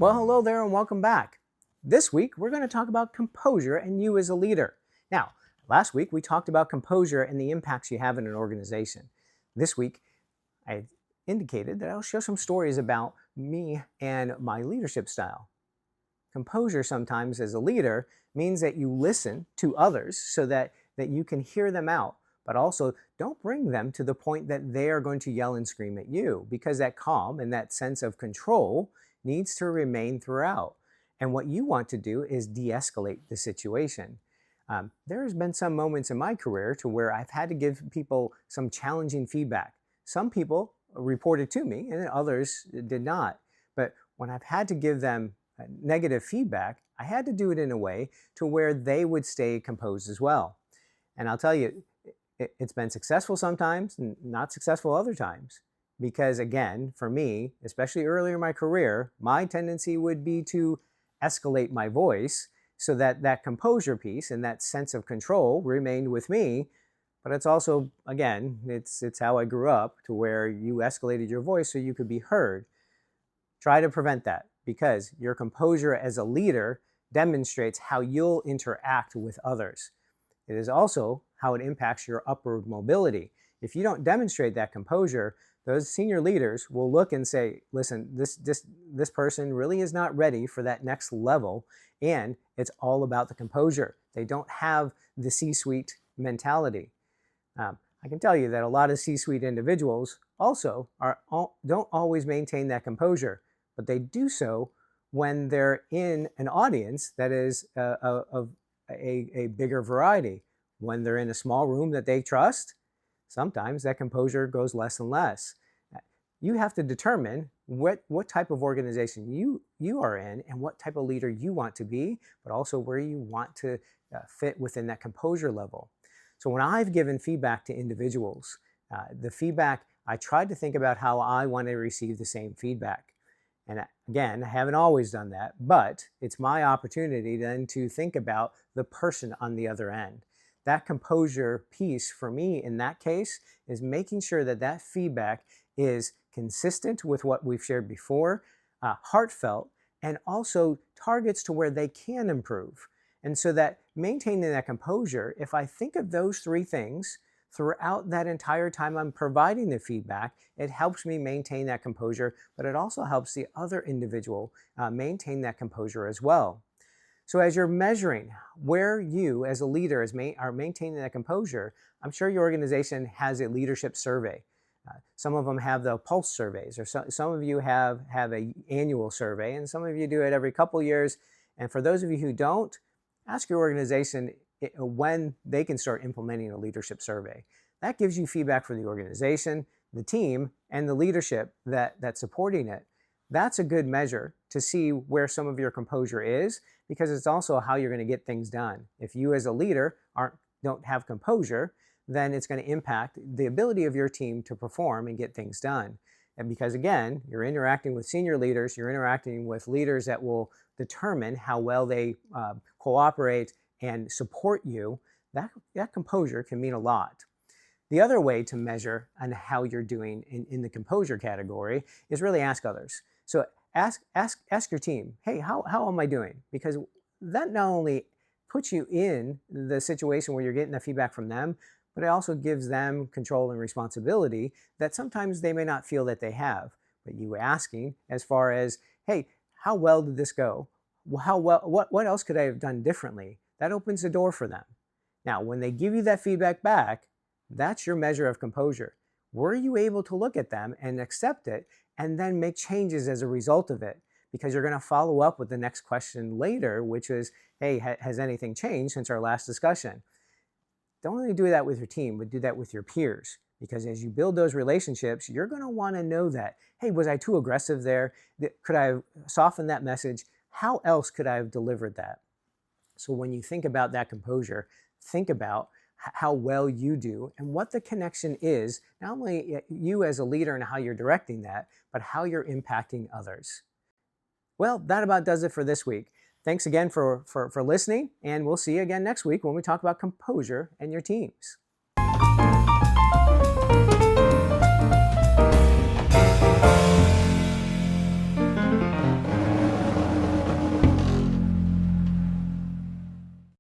Well, hello there and welcome back. This week, we're going to talk about composure and you as a leader. Now, last week, we talked about composure and the impacts you have in an organization. This week, I indicated that I'll share some stories about me and my leadership style. Composure sometimes as a leader means that you listen to others so that you can hear them out, but also don't bring them to the point that they are going to yell and scream at you, because that calm and that sense of control needs to remain throughout. And what you want to do is de-escalate the situation. There's been some moments in my career to where I've had to give people some challenging feedback. Some people reported to me and others did not. But when I've had to give them negative feedback, I had to do it in a way to where they would stay composed as well. And I'll tell you, it's been successful sometimes and not successful other times. Because again, for me, especially earlier in my career, my tendency would be to escalate my voice so that that composure piece and that sense of control remained with me. But it's also, again, it's how I grew up, to where you escalated your voice so you could be heard. Try to prevent that, because your composure as a leader demonstrates how you'll interact with others. It is also how it impacts your upward mobility. If you don't demonstrate that composure, those senior leaders will look and say, listen, this person really is not ready for that next level, and it's all about the composure. They don't have the C-suite mentality. I can tell you that a lot of C-suite individuals also don't always maintain that composure, but they do so when they're in an audience that is of a bigger variety. When they're in a small room that they trust, sometimes that composure goes less and less. You have to determine what type of organization you are in and what type of leader you want to be, but also where you want to fit within that composure level. So when I've given feedback to individuals, the feedback, I tried to think about how I want to receive the same feedback. And again, I haven't always done that, but it's my opportunity then to think about the person on the other end. That composure piece for me in that case is making sure that that feedback is consistent with what we've shared before, heartfelt, and also targets to where they can improve. And so that maintaining that composure, if I think of those three things throughout that entire time I'm providing the feedback, it helps me maintain that composure, but it also helps the other individual maintain that composure as well. So as you're measuring where you as a leader are maintaining that composure, I'm sure your organization has a leadership survey. Some of them have the pulse surveys, or some of you have an annual survey, and some of you do it every couple years. And for those of you who don't, ask your organization when they can start implementing a leadership survey. That gives you feedback for the organization, the team, and the leadership that's supporting it. That's a good measure to see where some of your composure is, because it's also how you're going to get things done. If you as a leader don't have composure, then it's going to impact the ability of your team to perform and get things done. And because again, you're interacting with senior leaders, you're interacting with leaders that will determine how well they cooperate and support you, that composure can mean a lot. The other way to measure on how you're doing in the composure category is really ask others. So ask your team, hey, how am I doing? Because that not only puts you in the situation where you're getting the feedback from them, but it also gives them control and responsibility that sometimes they may not feel that they have. But you asking as far as, hey, how well did this go? What else could I have done differently? That opens the door for them. Now, when they give you that feedback back, that's your measure of composure. Were you able to look at them and accept it and then make changes as a result of it? Because you're going to follow up with the next question later, which is, hey, has anything changed since our last discussion? Don't only do that with your team, but do that with your peers. Because as you build those relationships, you're going to want to know that, hey, was I too aggressive there? Could I have softened that message? How else could I have delivered that? So when you think about that composure, think about how well you do and what the connection is, not only you as a leader and how you're directing that, but how you're impacting others. Well, that about does it for this week. Thanks again for listening, and we'll see you again next week when we talk about composure and your teams.